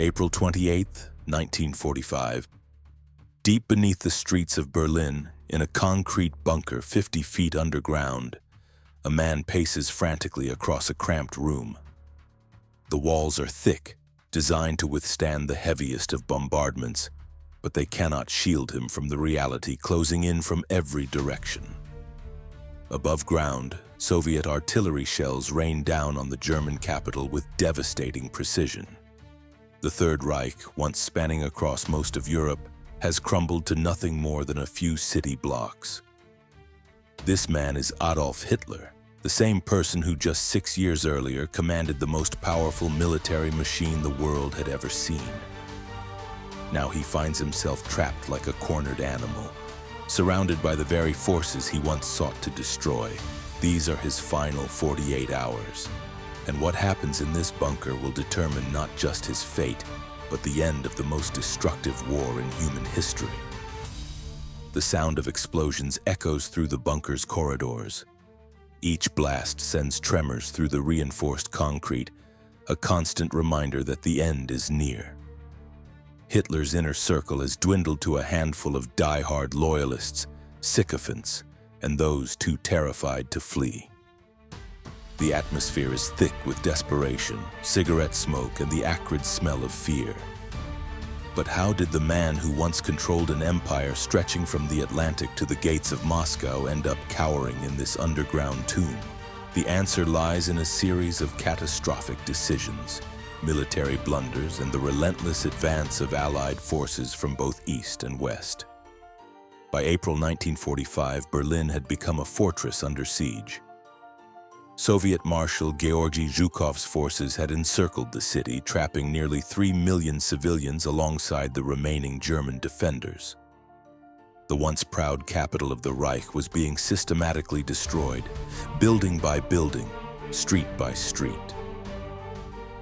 April 28, 1945. Deep beneath the streets of Berlin, in a concrete bunker 50 feet underground, a man paces frantically across a cramped room. The walls are thick, designed to withstand the heaviest of bombardments, but they cannot shield him from the reality closing in from every direction. Above ground, Soviet artillery shells rain down on the German capital with devastating precision. The Third Reich, once spanning across most of Europe, has crumbled to nothing more than a few city blocks. This man is Adolf Hitler, the same person who just 6 years earlier commanded the most powerful military machine the world had ever seen. Now he finds himself trapped like a cornered animal, surrounded by the very forces he once sought to destroy. These are his final 48 hours. And what happens in this bunker will determine not just his fate, but the end of the most destructive war in human history. The sound of explosions echoes through the bunker's corridors. Each blast sends tremors through the reinforced concrete, a constant reminder that the end is near. Hitler's inner circle has dwindled to a handful of die-hard loyalists, sycophants, and those too terrified to flee. The atmosphere is thick with desperation, cigarette smoke, and the acrid smell of fear. But how did the man who once controlled an empire stretching from the Atlantic to the gates of Moscow end up cowering in this underground tomb? The answer lies in a series of catastrophic decisions, military blunders, and the relentless advance of Allied forces from both East and West. By April 1945, Berlin had become a fortress under siege. Soviet Marshal Georgy Zhukov's forces had encircled the city, trapping nearly 3 million civilians alongside the remaining German defenders. The once proud capital of the Reich was being systematically destroyed, building by building, street by street.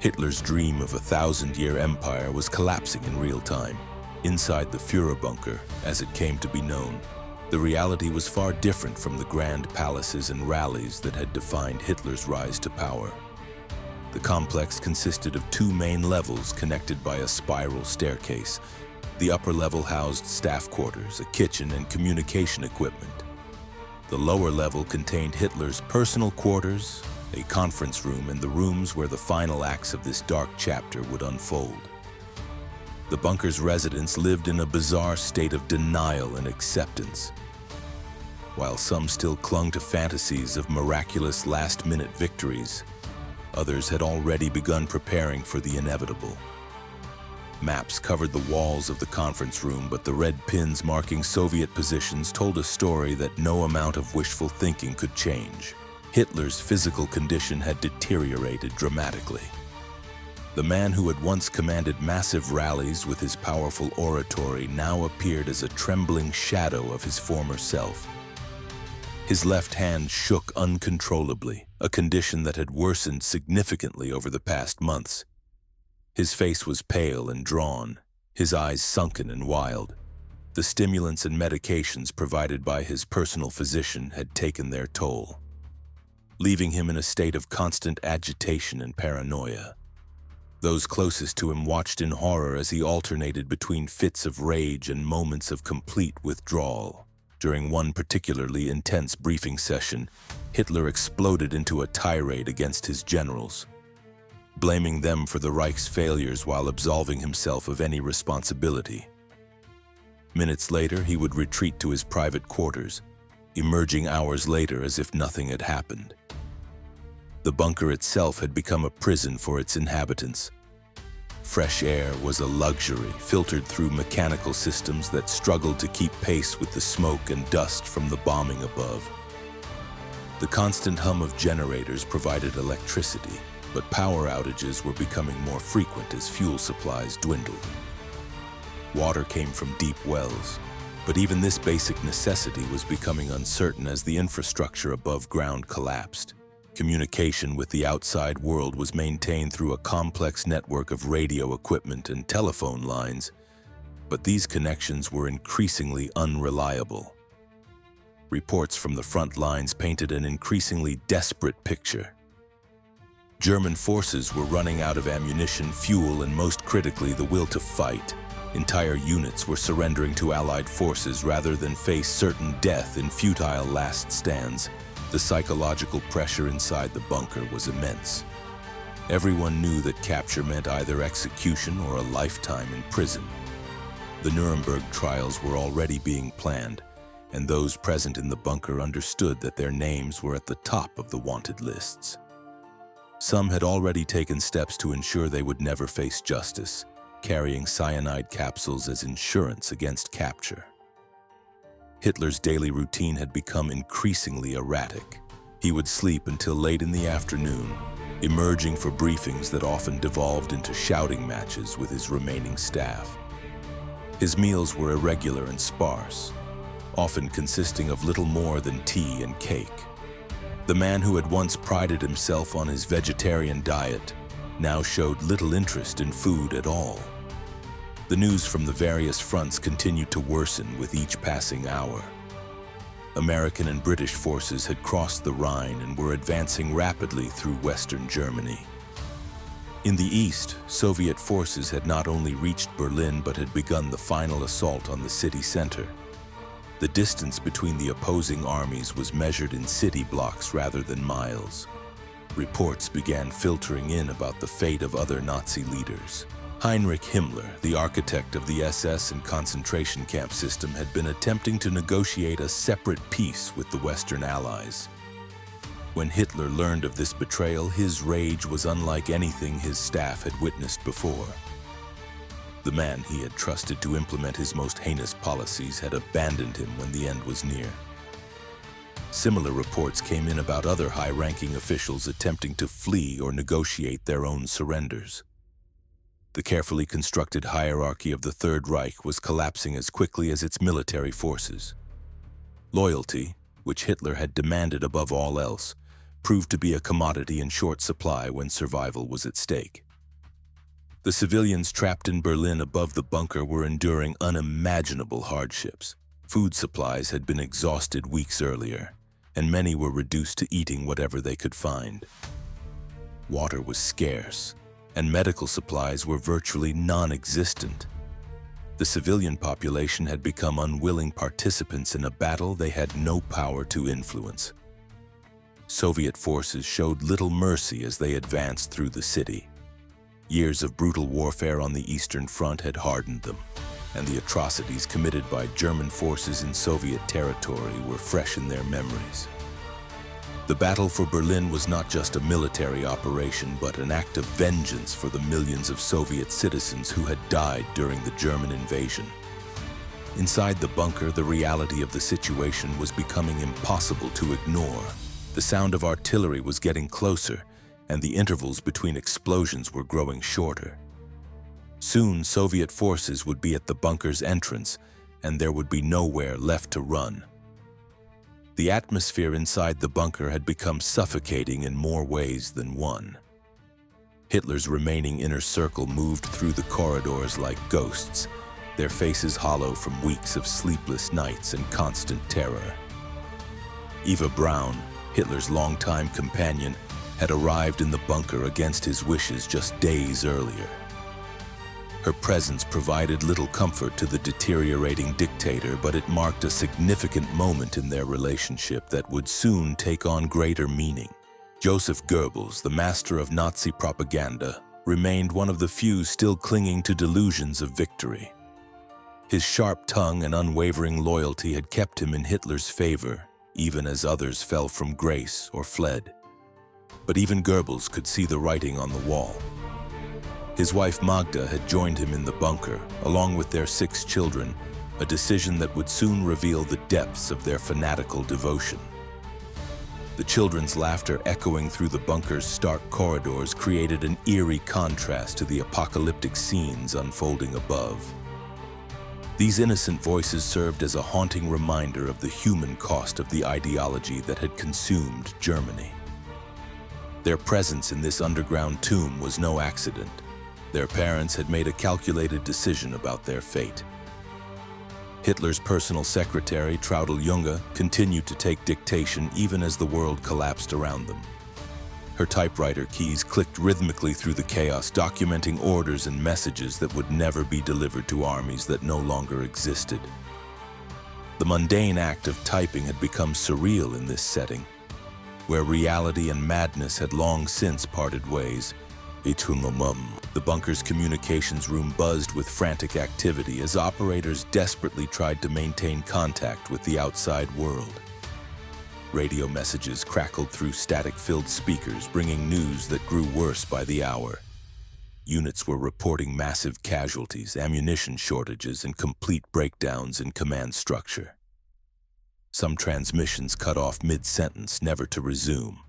Hitler's dream of a 1,000-year empire was collapsing in real time. Inside the Führerbunker, as it came to be known, the reality was far different from the grand palaces and rallies that had defined Hitler's rise to power. The complex consisted of 2 main levels connected by a spiral staircase. The upper level housed staff quarters, a kitchen, and communication equipment. The lower level contained Hitler's personal quarters, a conference room, and the rooms where the final acts of this dark chapter would unfold. The bunker's residents lived in a bizarre state of denial and acceptance. While some still clung to fantasies of miraculous last-minute victories, others had already begun preparing for the inevitable. Maps covered the walls of the conference room, but the red pins marking Soviet positions told a story that no amount of wishful thinking could change. Hitler's physical condition had deteriorated dramatically. The man who had once commanded massive rallies with his powerful oratory now appeared as a trembling shadow of his former self. His left hand shook uncontrollably, a condition that had worsened significantly over the past months. His face was pale and drawn, his eyes sunken and wild. The stimulants and medications provided by his personal physician had taken their toll, leaving him in a state of constant agitation and paranoia. Those closest to him watched in horror as he alternated between fits of rage and moments of complete withdrawal. During one particularly intense briefing session, Hitler exploded into a tirade against his generals, blaming them for the Reich's failures while absolving himself of any responsibility. Minutes later, he would retreat to his private quarters, emerging hours later as if nothing had happened. The bunker itself had become a prison for its inhabitants. Fresh air was a luxury, filtered through mechanical systems that struggled to keep pace with the smoke and dust from the bombing above. The constant hum of generators provided electricity, but power outages were becoming more frequent as fuel supplies dwindled. Water came from deep wells, but even this basic necessity was becoming uncertain as the infrastructure above ground collapsed. Communication with the outside world was maintained through a complex network of radio equipment and telephone lines, but these connections were increasingly unreliable. Reports from the front lines painted an increasingly desperate picture. German forces were running out of ammunition, fuel, and most critically, the will to fight. Entire units were surrendering to Allied forces rather than face certain death in futile last stands. The psychological pressure inside the bunker was immense. Everyone knew that capture meant either execution or a lifetime in prison. The Nuremberg trials were already being planned, and those present in the bunker understood that their names were at the top of the wanted lists. Some had already taken steps to ensure they would never face justice, carrying cyanide capsules as insurance against capture. Hitler's daily routine had become increasingly erratic. He would sleep until late in the afternoon, emerging for briefings that often devolved into shouting matches with his remaining staff. His meals were irregular and sparse, often consisting of little more than tea and cake. The man who had once prided himself on his vegetarian diet now showed little interest in food at all. The news from the various fronts continued to worsen with each passing hour. American and British forces had crossed the Rhine and were advancing rapidly through Western Germany. In the east, Soviet forces had not only reached Berlin but had begun the final assault on the city center. The distance between the opposing armies was measured in city blocks rather than miles. Reports began filtering in about the fate of other Nazi leaders. Heinrich Himmler, the architect of the SS and concentration camp system, had been attempting to negotiate a separate peace with the Western Allies. When Hitler learned of this betrayal, his rage was unlike anything his staff had witnessed before. The man he had trusted to implement his most heinous policies had abandoned him when the end was near. Similar reports came in about other high-ranking officials attempting to flee or negotiate their own surrenders. The carefully constructed hierarchy of the Third Reich was collapsing as quickly as its military forces. Loyalty, which Hitler had demanded above all else, proved to be a commodity in short supply when survival was at stake. The civilians trapped in Berlin above the bunker were enduring unimaginable hardships. Food supplies had been exhausted weeks earlier, and many were reduced to eating whatever they could find. Water was scarce, and medical supplies were virtually non-existent. The civilian population had become unwilling participants in a battle they had no power to influence. Soviet forces showed little mercy as they advanced through the city. Years of brutal warfare on the Eastern Front had hardened them, and the atrocities committed by German forces in Soviet territory were fresh in their memories. The battle for Berlin was not just a military operation, but an act of vengeance for the millions of Soviet citizens who had died during the German invasion. Inside the bunker, the reality of the situation was becoming impossible to ignore. The sound of artillery was getting closer, and the intervals between explosions were growing shorter. Soon, Soviet forces would be at the bunker's entrance, and there would be nowhere left to run. The atmosphere inside the bunker had become suffocating in more ways than one. Hitler's remaining inner circle moved through the corridors like ghosts, their faces hollow from weeks of sleepless nights and constant terror. Eva Braun, Hitler's longtime companion, had arrived in the bunker against his wishes just days earlier. Her presence provided little comfort to the deteriorating dictator, but it marked a significant moment in their relationship that would soon take on greater meaning. Joseph Goebbels, the master of Nazi propaganda, remained one of the few still clinging to delusions of victory. His sharp tongue and unwavering loyalty had kept him in Hitler's favor, even as others fell from grace or fled. But even Goebbels could see the writing on the wall. His wife Magda had joined him in the bunker, along with their 6 children, a decision that would soon reveal the depths of their fanatical devotion. The children's laughter echoing through the bunker's stark corridors created an eerie contrast to the apocalyptic scenes unfolding above. These innocent voices served as a haunting reminder of the human cost of the ideology that had consumed Germany. Their presence in this underground tomb was no accident. Their parents had made a calculated decision about their fate. Hitler's personal secretary, Traudl Junge, continued to take dictation even as the world collapsed around them. Her typewriter keys clicked rhythmically through the chaos, documenting orders and messages that would never be delivered to armies that no longer existed. The mundane act of typing had become surreal in this setting, where reality and madness had long since parted ways. The bunker's communications room buzzed with frantic activity as operators desperately tried to maintain contact with the outside world. Radio messages crackled through static-filled speakers, bringing news that grew worse by the hour. Units were reporting massive casualties, ammunition shortages, and complete breakdowns in command structure. Some transmissions cut off mid-sentence, never to resume.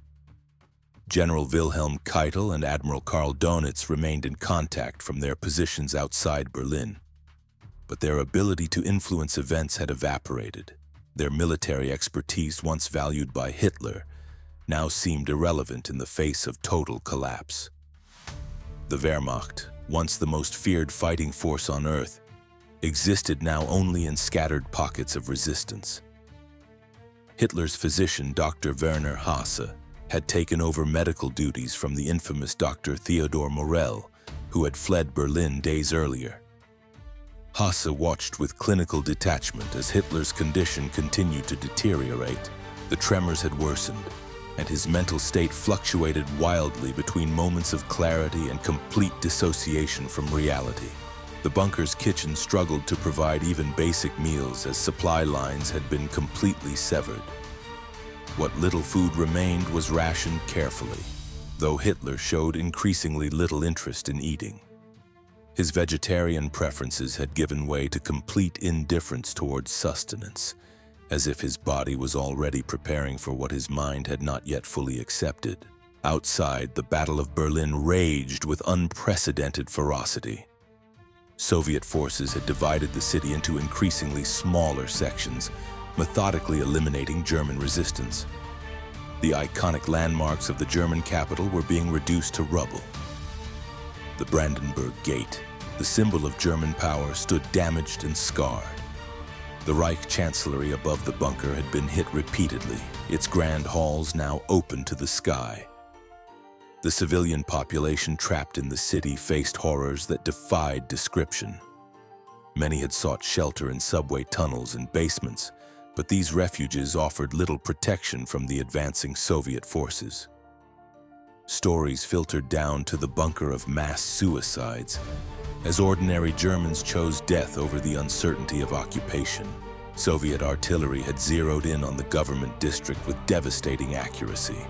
General Wilhelm Keitel and Admiral Karl Donitz remained in contact from their positions outside Berlin, but their ability to influence events had evaporated. Their military expertise, once valued by Hitler, now seemed irrelevant in the face of total collapse. The Wehrmacht, once the most feared fighting force on Earth, existed now only in scattered pockets of resistance. Hitler's physician, Dr. Werner Hasse, had taken over medical duties from the infamous Dr. Theodor Morell, who had fled Berlin days earlier. Hasse watched with clinical detachment as Hitler's condition continued to deteriorate. The tremors had worsened, and his mental state fluctuated wildly between moments of clarity and complete dissociation from reality. The bunker's kitchen struggled to provide even basic meals as supply lines had been completely severed. What little food remained was rationed carefully, though Hitler showed increasingly little interest in eating. His vegetarian preferences had given way to complete indifference towards sustenance, as if his body was already preparing for what his mind had not yet fully accepted. Outside, the Battle of Berlin raged with unprecedented ferocity. Soviet forces had divided the city into increasingly smaller sections, methodically eliminating German resistance. The iconic landmarks of the German capital were being reduced to rubble. The Brandenburg Gate, the symbol of German power, stood damaged and scarred. The Reich Chancellery above the bunker had been hit repeatedly, its grand halls now open to the sky. The civilian population trapped in the city faced horrors that defied description. Many had sought shelter in subway tunnels and basements, but these refuges offered little protection from the advancing Soviet forces. Stories filtered down to the bunker of mass suicides, as ordinary Germans chose death over the uncertainty of occupation. Soviet artillery had zeroed in on the government district with devastating accuracy.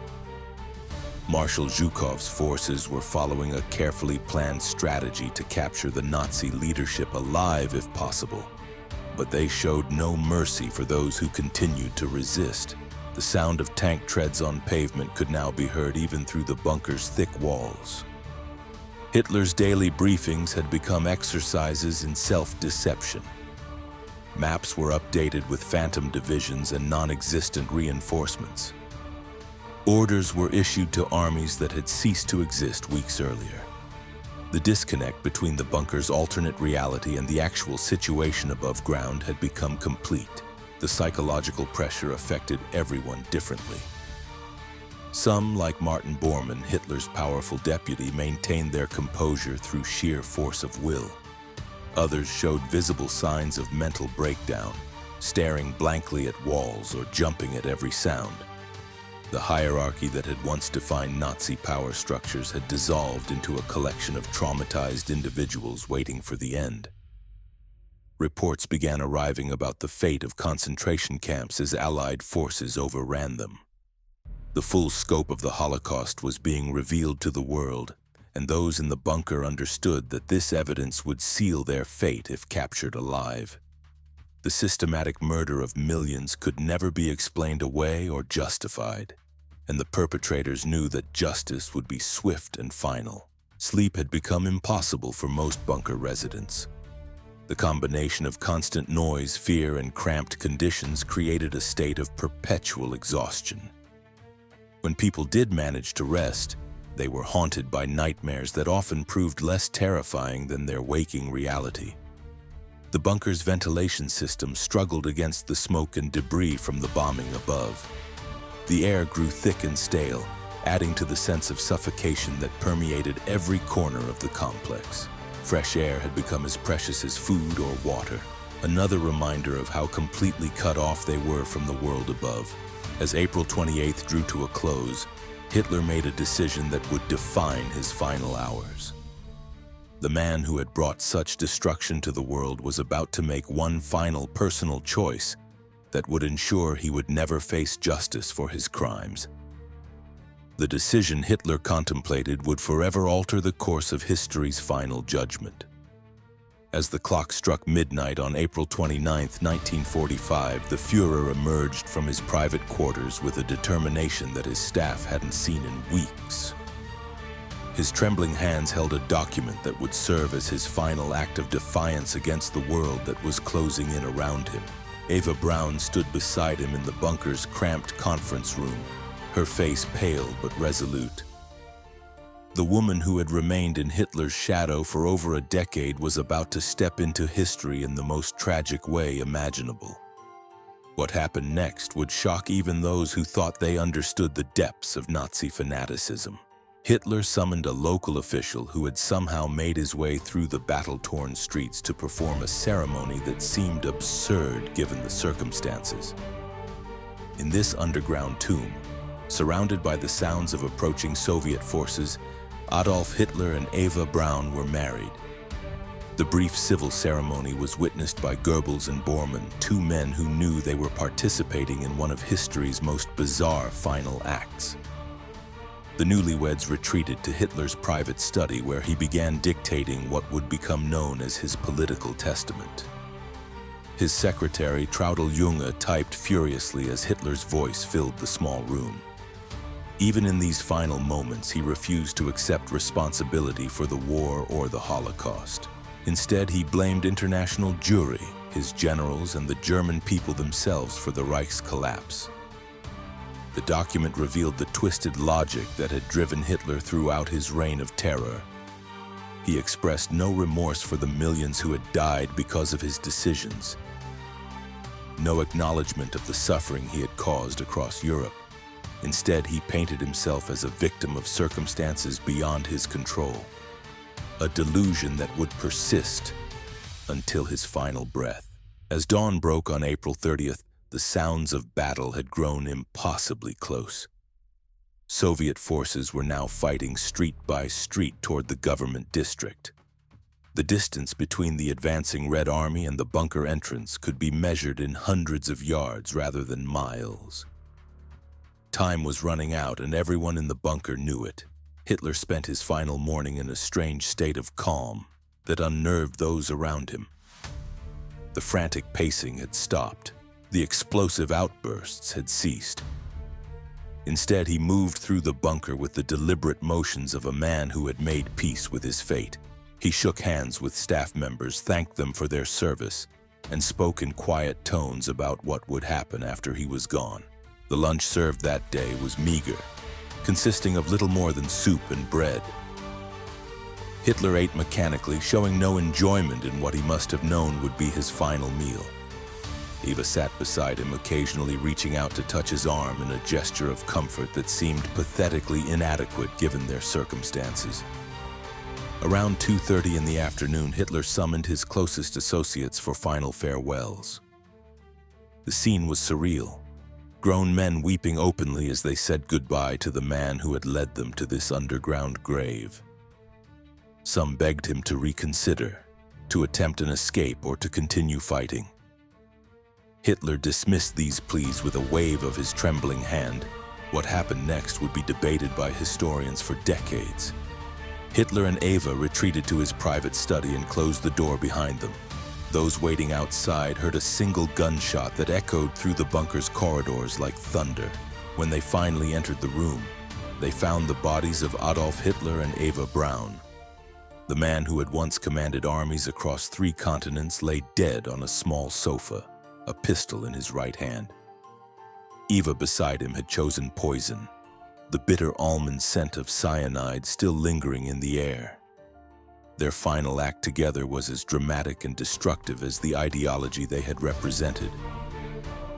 Marshal Zhukov's forces were following a carefully planned strategy to capture the Nazi leadership alive if possible. But they showed no mercy for those who continued to resist. The sound of tank treads on pavement could now be heard even through the bunker's thick walls. Hitler's daily briefings had become exercises in self-deception. Maps were updated with phantom divisions and non-existent reinforcements. Orders were issued to armies that had ceased to exist weeks earlier. The disconnect between the bunker's alternate reality and the actual situation above ground had become complete. The psychological pressure affected everyone differently. Some, like Martin Bormann, Hitler's powerful deputy, maintained their composure through sheer force of will. Others showed visible signs of mental breakdown, staring blankly at walls or jumping at every sound. The hierarchy that had once defined Nazi power structures had dissolved into a collection of traumatized individuals waiting for the end. Reports began arriving about the fate of concentration camps as Allied forces overran them. The full scope of the Holocaust was being revealed to the world, and those in the bunker understood that this evidence would seal their fate if captured alive. The systematic murder of millions could never be explained away or justified, and the perpetrators knew that justice would be swift and final. Sleep had become impossible for most bunker residents. The combination of constant noise, fear, and cramped conditions created a state of perpetual exhaustion. When people did manage to rest, they were haunted by nightmares that often proved less terrifying than their waking reality. The bunker's ventilation system struggled against the smoke and debris from the bombing above. The air grew thick and stale, adding to the sense of suffocation that permeated every corner of the complex. Fresh air had become as precious as food or water, another reminder of how completely cut off they were from the world above. As April 28th drew to a close, Hitler made a decision that would define his final hours. The man who had brought such destruction to the world was about to make one final personal choice that would ensure he would never face justice for his crimes. The decision Hitler contemplated would forever alter the course of history's final judgment. As the clock struck midnight on April 29, 1945, the Führer emerged from his private quarters with a determination that his staff hadn't seen in weeks. His trembling hands held a document that would serve as his final act of defiance against the world that was closing in around him. Eva Braun stood beside him in the bunker's cramped conference room, her face pale but resolute. The woman who had remained in Hitler's shadow for over a decade was about to step into history in the most tragic way imaginable. What happened next would shock even those who thought they understood the depths of Nazi fanaticism. Hitler summoned a local official who had somehow made his way through the battle-torn streets to perform a ceremony that seemed absurd given the circumstances. In this underground tomb, surrounded by the sounds of approaching Soviet forces, Adolf Hitler and Eva Braun were married. The brief civil ceremony was witnessed by Goebbels and Bormann, two men who knew they were participating in one of history's most bizarre final acts. The newlyweds retreated to Hitler's private study where he began dictating what would become known as his political testament. His secretary, Traudl Junge, typed furiously as Hitler's voice filled the small room. Even in these final moments, he refused to accept responsibility for the war or the Holocaust. Instead, he blamed international Jewry, his generals, and the German people themselves for the Reich's collapse. The document revealed the twisted logic that had driven Hitler throughout his reign of terror. He expressed no remorse for the millions who had died because of his decisions. No acknowledgement of the suffering he had caused across Europe. Instead, he painted himself as a victim of circumstances beyond his control, a delusion that would persist until his final breath. As dawn broke on April 30th, the sounds of battle had grown impossibly close. Soviet forces were now fighting street by street toward the government district. The distance between the advancing Red Army and the bunker entrance could be measured in hundreds of yards rather than miles. Time was running out, and everyone in the bunker knew it. Hitler spent his final morning in a strange state of calm that unnerved those around him. The frantic pacing had stopped. The explosive outbursts had ceased. Instead, he moved through the bunker with the deliberate motions of a man who had made peace with his fate. He shook hands with staff members, thanked them for their service, and spoke in quiet tones about what would happen after he was gone. The lunch served that day was meager, consisting of little more than soup and bread. Hitler ate mechanically, showing no enjoyment in what he must have known would be his final meal. Eva sat beside him, occasionally reaching out to touch his arm in a gesture of comfort that seemed pathetically inadequate given their circumstances. Around 2:30 in the afternoon, Hitler summoned his closest associates for final farewells. The scene was surreal. Grown men weeping openly as they said goodbye to the man who had led them to this underground grave. Some begged him to reconsider, to attempt an escape, or to continue fighting. Hitler dismissed these pleas with a wave of his trembling hand. What happened next would be debated by historians for decades. Hitler and Eva retreated to his private study and closed the door behind them. Those waiting outside heard a single gunshot that echoed through the bunker's corridors like thunder. When they finally entered the room, they found the bodies of Adolf Hitler and Eva Braun. The man who had once commanded armies across 3 continents lay dead on a small sofa, a pistol in his right hand. Eva beside him had chosen poison, the bitter almond scent of cyanide still lingering in the air. Their final act together was as dramatic and destructive as the ideology they had represented.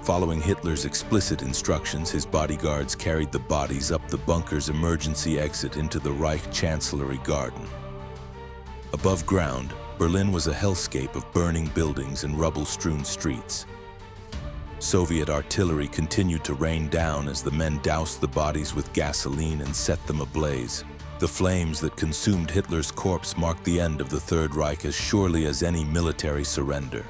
Following Hitler's explicit instructions, his bodyguards carried the bodies up the bunker's emergency exit into the Reich Chancellery Garden. Above ground, Berlin was a hellscape of burning buildings and rubble-strewn streets. Soviet artillery continued to rain down as the men doused the bodies with gasoline and set them ablaze. The flames that consumed Hitler's corpse marked the end of the Third Reich as surely as any military surrender.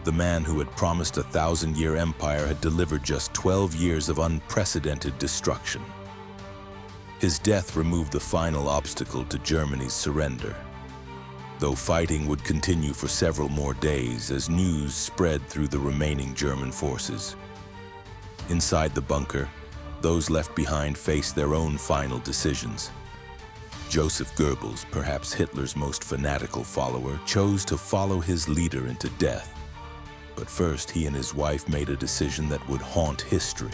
The man who had promised a 1,000-year empire had delivered just 12 years of unprecedented destruction. His death removed the final obstacle to Germany's surrender, though fighting would continue for several more days as news spread through the remaining German forces. Inside the bunker, those left behind faced their own final decisions. Joseph Goebbels, perhaps Hitler's most fanatical follower, chose to follow his leader into death. But first, he and his wife made a decision that would haunt history.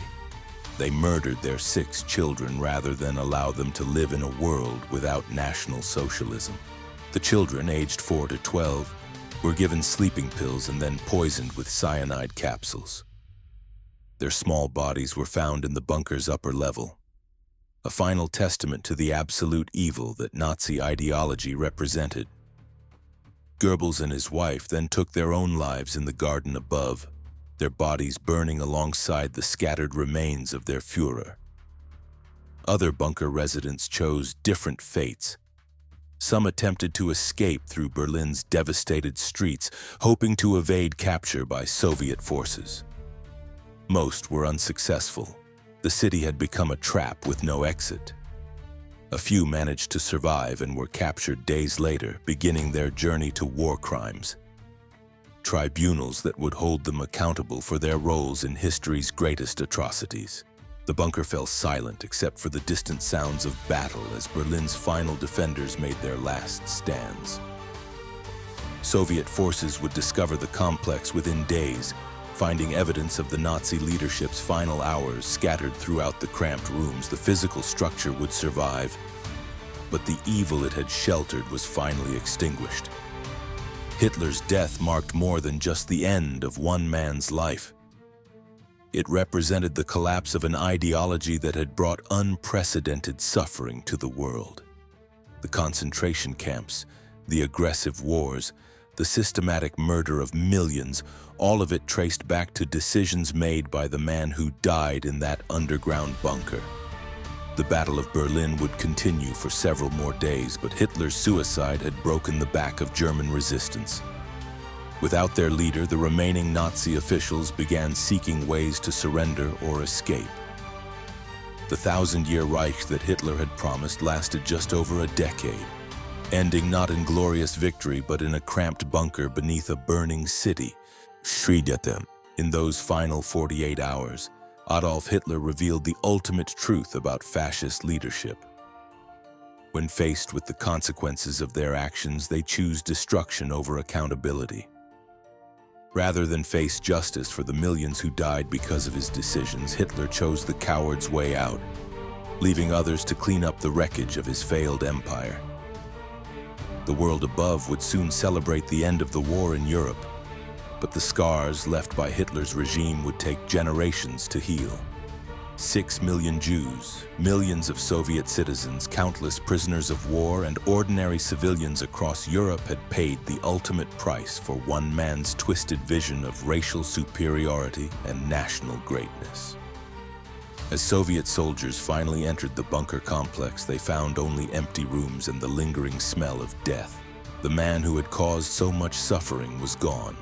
They murdered their 6 children rather than allow them to live in a world without National Socialism. The children, aged 4 to 12, were given sleeping pills and then poisoned with cyanide capsules. Their small bodies were found in the bunker's upper level, a final testament to the absolute evil that Nazi ideology represented. Goebbels and his wife then took their own lives in the garden above, their bodies burning alongside the scattered remains of their Führer. Other bunker residents chose different fates. Some attempted to escape through Berlin's devastated streets, hoping to evade capture by Soviet forces. Most were unsuccessful. The city had become a trap with no exit. A few managed to survive and were captured days later, beginning their journey to war crimes. Tribunals that would hold them accountable for their roles in history's greatest atrocities. The bunker fell silent except for the distant sounds of battle as Berlin's final defenders made their last stands. Soviet forces would discover the complex within days, finding evidence of the Nazi leadership's final hours scattered throughout the cramped rooms. The physical structure would survive, but the evil it had sheltered was finally extinguished. Hitler's death marked more than just the end of one man's life. It represented the collapse of an ideology that had brought unprecedented suffering to the world. The concentration camps, the aggressive wars, the systematic murder of millions, all of it traced back to decisions made by the man who died in that underground bunker. The Battle of Berlin would continue for several more days, but Hitler's suicide had broken the back of German resistance. Without their leader, the remaining Nazi officials began seeking ways to surrender or escape. The 1,000-year Reich that Hitler had promised lasted just over a decade, ending not in glorious victory but in a cramped bunker beneath a burning city. Situación. In those final 48 hours, Adolf Hitler revealed the ultimate truth about fascist leadership. When faced with the consequences of their actions, they choose destruction over accountability. Rather than face justice for the millions who died because of his decisions, Hitler chose the coward's way out, leaving others to clean up the wreckage of his failed empire. The world above would soon celebrate the end of the war in Europe, but the scars left by Hitler's regime would take generations to heal. 6 million Jews, millions of Soviet citizens, countless prisoners of war, and ordinary civilians across Europe had paid the ultimate price for one man's twisted vision of racial superiority and national greatness. As Soviet soldiers finally entered the bunker complex, they found only empty rooms and the lingering smell of death. The man who had caused so much suffering was gone,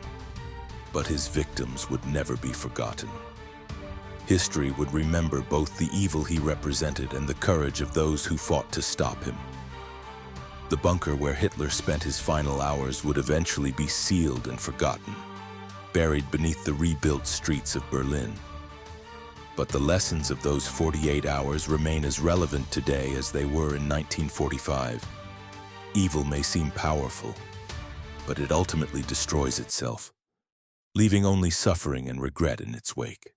but his victims would never be forgotten. History would remember both the evil he represented and the courage of those who fought to stop him. The bunker where Hitler spent his final hours would eventually be sealed and forgotten, buried beneath the rebuilt streets of Berlin. But the lessons of those 48 hours remain as relevant today as they were in 1945. Evil may seem powerful, but it ultimately destroys itself, leaving only suffering and regret in its wake.